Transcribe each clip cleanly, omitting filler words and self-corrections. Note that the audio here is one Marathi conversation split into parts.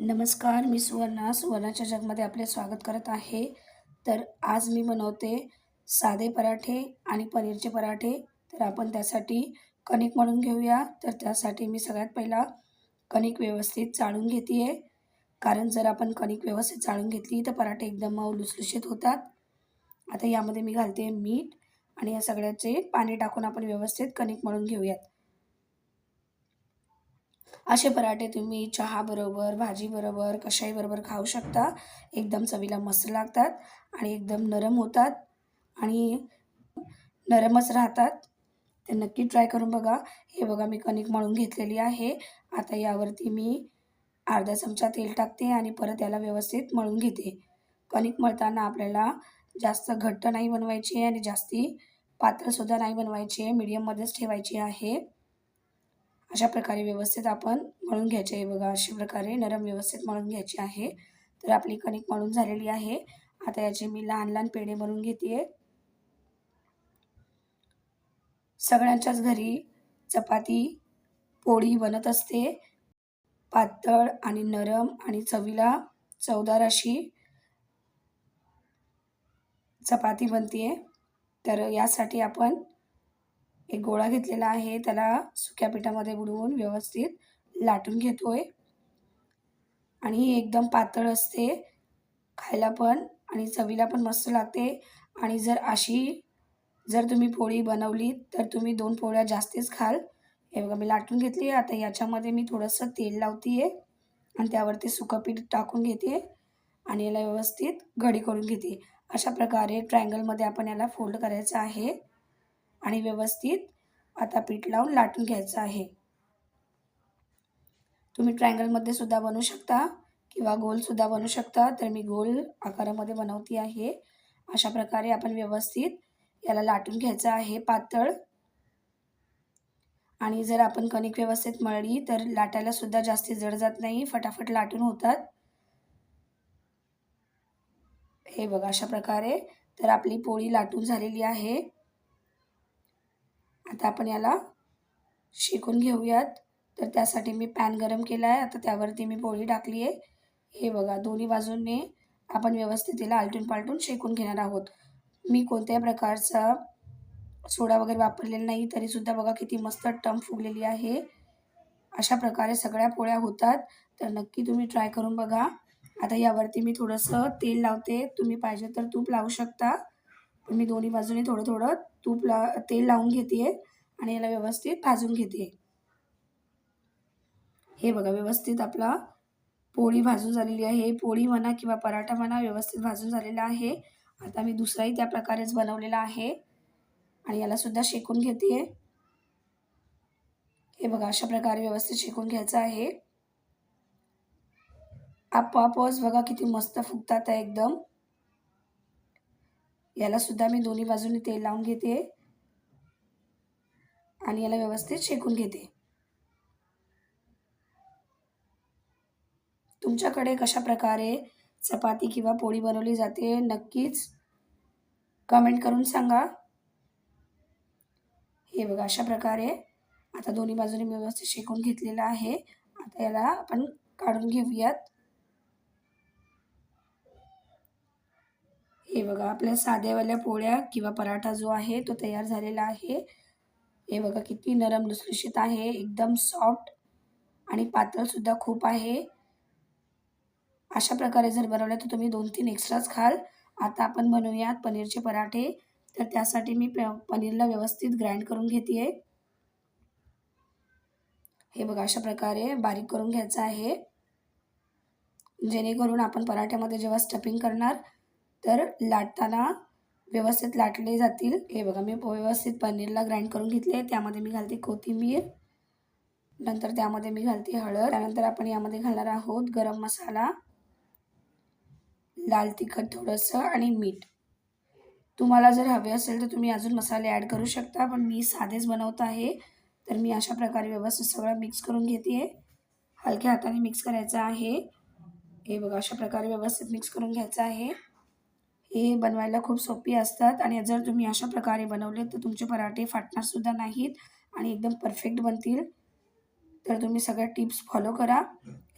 नमस्कार, मी सुवर्णाच्या जगमध्ये आपले स्वागत करत आहे. तर आज मी बनवते साधे पराठे आणि पनीरचे पराठे. तर आपण त्यासाठी कणिक मळून घेऊया. तर त्यासाठी मी सगळ्यात पहिला कणिक व्यवस्थित चाळून घेते आहे. कारण जर आपण कणिक व्यवस्थित चाळून घेतली तर पराठे एकदम मऊ लुसलुशीत होतात. आता यामध्ये मी घालते मीठ आणि या सगळ्याचे पाणी टाकून आपण व्यवस्थित कणिक मळून घेऊयात. असे पराठे तुम्ही चहाबरोबर, भाजीबरोबर, कशाहीबरोबर खाऊ शकता. एकदम चवीला मस्त लागतात आणि एकदम नरम होतात आणि नरमच राहतात. तर नक्की ट्राय करून बघा. हे बघा मी कणिक मळून घेतलेली आहे. आता यावरती मी अर्धा चमचा तेल टाकते आणि परत याला व्यवस्थित मळून घेते. कणिक मळताना आपल्याला जास्त घट्ट नाही बनवायची आणि जास्ती पातळसुद्धा नाही बनवायची आहे. मीडियममध्येच ठेवायची आहे. अशा प्रकारे व्यवस्थित आपण मळून घ्यायचे आहे. बघा अशा प्रकारे नरम व्यवस्थित मळून घ्यायची आहे. तर आपली कणिक मळून झालेली आहे. आता याचे मी लहान लहान पेढे बनवून घेते. सगळ्यांच्याच घरी चपाती, पोळी बनत असते. पातळ आणि नरम आणि चवीला चवदार अशी चपाती बनते. तर यासाठी आपण एक गोळा घेतलेला आहे. त्याला सुक्या पिठामध्ये बुडवून व्यवस्थित लाटून घेतोय आणि ही एकदम पातळ असते. खायला पण आणि चवीला पण मस्त लागते. आणि जर तुम्ही पोळी बनवली तर तुम्ही 2 पोळ्या जास्तीच खाल. हे बघा मी लाटून घेतली. आता याच्यामध्ये मी थोडंसं तेल लावते आहे आणि त्यावरती सुकं पीठ टाकून घेते आणि याला व्यवस्थित घडी करून घेते. अशा प्रकारे ट्रायंगलमध्ये आपण याला फोल्ड करायचं आहे आणि व्यवस्थित आता पीठ लावून लाटून घ्यायचं आहे. तुम्ही ट्रायंगलमध्ये सुद्धा बनवू शकता किंवा गोलसुद्धा बनवू शकता. तर मी गोल आकारामध्ये बनवते आहे. अशा प्रकारे आपण व्यवस्थित याला लाटून घ्यायचं आहे पातळ. आणि जर आपण कणिक व्यवस्थित मळली तर लाटायला सुद्धा जास्ती जड जात नाही, फटाफट लाटून होतात. हे बघा अशा प्रकारे. तर आपली पोळी लाटून झालेली आहे. आता आपण याला शेकून घेऊयात. तर त्यासाठी मी पॅन गरम केला आहे. आता त्यावरती मी पोळी टाकली आहे. हे बघा दोन्ही बाजूंनी आपण व्यवस्थित तिला आलटून-पालटून शेकून घेणार आहोत. मी कोणत्याही प्रकारचा सोडा वगैरे वापरलेला नाही, तरीसुद्धा बघा किती मस्त टम फुगलेली आहे. अशा प्रकारे सगळ्या पोळ्या होतात. तर नक्की तुम्ही ट्राय करून बघा. आता यावरती मी थोडंसं तेल लावते. तुम्ही पाहिजे तर तूप लावू शकता. पण मी दोन्ही बाजूने थोडं-थोडं तेल लावून घेते आणि याला व्यवस्थित भाजून घेते. हे बघा व्यवस्थित आपला पोळी भाजून झालेली आहे. पोळी म्हणा किंवा पराठा म्हणा व्यवस्थित भाजून झालेला आहे. आता मी दुसराही त्या प्रकारेच बनवलेला आहे आणि याला सुद्धा शेकून घेते. हे बघा अशा प्रकारे व्यवस्थित शेकून घ्यायचं आहे. आपोआपच बघा किती मस्त फुगतात आहे एकदम. याला सुद्धा मी दोन्ही बाजूने तेल लावून घेते आणि याला व्यवस्थित शेकून घेते. तुमच्याकडे कशा प्रकारे चपाती किंवा पोळी बनवली जाते नक्कीच कमेंट करून सांगा. हे बघा अशा प्रकारे आता दोन्ही बाजूने मी व्यवस्थित शेकून घेतलेलं आहे. आता याला आपण काढून घेऊयात. हे बघा आपल्या साध्यावाल्या पोळ्या किंवा पराठा जो आहे तो तयार झालेला आहे. हे बघा किती नरम लुसलुशीत आहे, एकदम सॉफ्ट आणि पातळसुद्धा खूप आहे. अशा प्रकारे जर बनवलं तर तुम्ही 2-3 एक्स्ट्राच खाल. आता आपण बनवूयात पनीरचे पराठे. तर त्यासाठी मी पनीरला व्यवस्थित ग्राइंड करून घेते आहे. हे बघा अशा प्रकारे बारीक करून घ्यायचं आहे. जेणेकरून आपण पराठ्यामध्ये जेव्हा स्टफिंग करणार तर लाटताना व्यवस्थित लाटले जातील. हे बघा मी व्यवस्थित पनीरला ग्राइंड करून घेतले. त्यामध्ये मी घालते कोथिंबीर, नंतर त्यामध्ये मी घालते हळद, त्यानंतर आपण यामध्ये घालणार आहोत गरम मसाला, लाल तिखट थोडंसं आणि मीठ. तुम्हाला जर हवे असेल तर तुम्ही अजून मसाले ॲड करू शकता, पण मी साधेच बनवत आहे. तर मी अशा प्रकारे व्यवस्थित सगळं मिक्स करून घेते. हलक्या हाताने मिक्स करायचं आहे. हे बघा अशा प्रकारे व्यवस्थित मिक्स करून घ्यायचं आहे. हे बनवायला खूप सोपी असतात आणि जर तुम्ही अशा प्रकारे बनवले तर तुमचे पराठे फाटणारसुद्धा नाहीत आणि एकदम परफेक्ट बनतील. तर तुम्ही सगळ्या टिप्स फॉलो करा.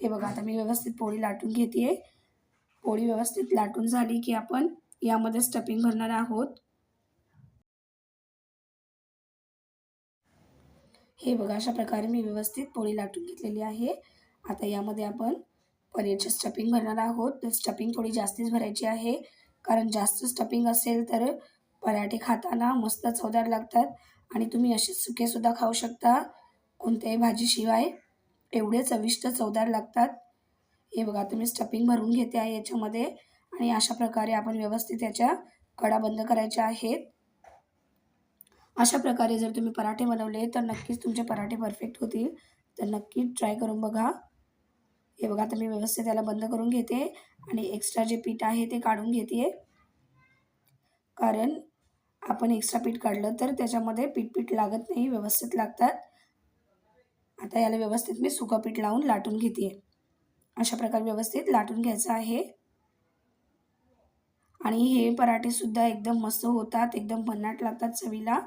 हे बघा आता मी व्यवस्थित पोळी लाटून घेते. पोळी व्यवस्थित लाटून झाली की आपण यामध्ये स्टफिंग भरणार आहोत. हे बघा अशा प्रकारे मी व्यवस्थित पोळी लाटून घेतलेली आहे. आता यामध्ये आपण पनीरची स्टफिंग भरणार आहोत. तर स्टफिंग थोडी जास्तीच भरायची आहे, कारण जास्त स्टफिंग असेल तर पराठे खाताना मस्त चवदार लागतात आणि तुम्ही असेच सुकेसुद्धा खाऊ शकता कोणत्याही भाजीशिवाय. एवढे चविष्ट चवदार लागतात. हे बघा आता मी स्टफिंग भरून घेते आहे याच्यामध्ये आणि अशा प्रकारे आपण व्यवस्थित याच्या कडा बंद करायच्या आहेत. अशा प्रकारे जर तुम्ही पराठे बनवले तर नक्कीच तुमचे पराठे परफेक्ट होतील. तर नक्की ट्राय करून बघा. हे बघा आता मी व्यवस्थित त्याला बंद करून घेते आणि एक्स्ट्रा जे पीठ आहे ते काढून घेते, कारण आपण एक्स्ट्रा पीठ काढलं तर त्याच्यामध्ये पीठ लागत नाही, व्यवस्थित लागतात. आता याला व्यवस्थित मी सुकं पीठ लावून लाटून घेते. अशा प्रकारे व्यवस्थित लाटून घ्यायचं आहे आणि हे पराठे सुद्धा एकदम मस्त होतात, एकदम भन्नाट लागतात चवीला.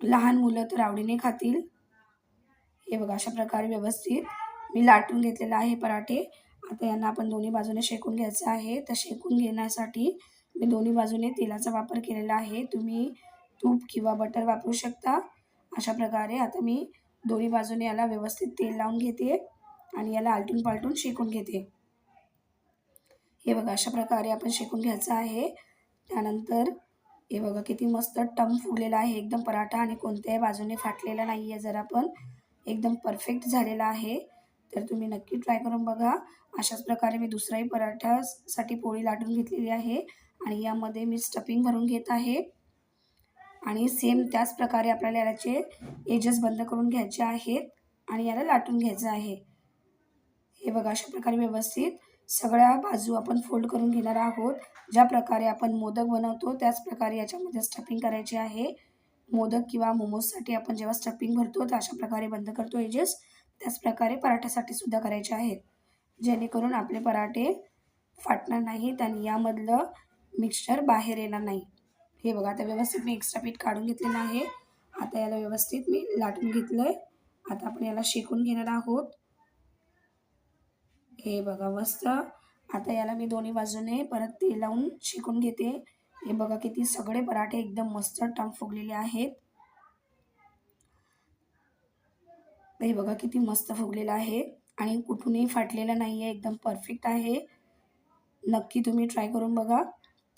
लहान मुलं तर आवडीने खातील. हे बघा अशा प्रकारे व्यवस्थित मी लाटून घेतलेला आहे पराठे. आता यांना आपण दोन्ही बाजूने शेकून घ्यायचं आहे. तर शेकून घेण्यासाठी मी दोन्ही बाजूने तेलाचा वापर केलेला आहे. तुम्ही तूप किंवा बटर वापरू शकता. अशा प्रकारे आता मी दोन्ही बाजूने याला व्यवस्थित तेल लावून घेते आणि याला आलटून पालटून शेकून घेते. हे बघा अशा प्रकारे आपण शेकून घ्यायचं आहे. त्यानंतर हे बघा किती मस्त टम फुगलेला आहे एकदम पराठा आणि कोणत्याही बाजूने फाटलेला नाही आहे. जरा पण एकदम परफेक्ट झालेला आहे. तर तुम्ही नक्की ट्राय करून बघा. अशाच प्रकारे मी दुसराही पराठ्यासाठी पोळी लाटून घेतलेली आहे आणि यामध्ये मी स्टफिंग भरून घेत आहे आणि सेम त्याच प्रकारे आपल्याला याचे एजेस बंद करून घ्यायचे आहेत आणि याला लाटून घ्यायचं आहे. हे बघा अशा प्रकारे व्यवस्थित सगळ्या बाजू आपण फोल्ड करून घेणार आहोत. ज्या प्रकारे आपण मोदक बनवतो त्याच प्रकारे याच्यामध्ये स्टफिंग करायची आहे. मोदक किंवा मोमोजसाठी आपण जेव्हा स्टफिंग भरतो तर अशा प्रकारे बंद करतो एजेस, त्याच प्रकारे पराठ्यासाठी सुद्धा करायचे आहेत, जेणेकरून आपले पराठे फाटणार नाहीत आणि यामधलं मिक्सचर बाहेर येणार नाही. हे बघा आता व्यवस्थित मी एक्स्ट्रा पीठ काढून घेतलेलं आहे. आता याला व्यवस्थित मी लाटून घेतलं आहे. आता आपण याला शेकून घेणार आहोत. हे बघा मस्त. आता याला मी दोन्ही बाजूने परत तेल लावून शेकून घेते. हे बघा किती सगळे पराठे एकदम मस्त टम फुगलेले आहेत. हे बघा किती मस्त फुगलेलं आहे आणि कुठूनही फाटलेलं नाही आहे, एकदम परफेक्ट आहे. नक्की तुम्ही ट्राय करून बघा.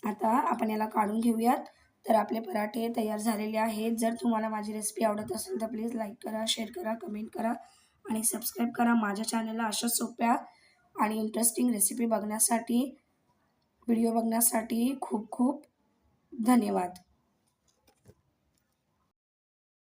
आता आपण याला काढून घेऊयात. तर आपले पराठे तयार झालेले आहेत. जर तुम्हाला माझी रेसिपी आवडत असेल तर प्लीज लाईक करा, शेअर करा, कमेंट करा आणि सबस्क्राईब करा माझ्या चॅनलला. अशा सोप्या आणि इंटरेस्टिंग रेसिपी बघण्यासाठी, व्हिडिओ बघण्यासाठी खूप खूप धन्यवाद.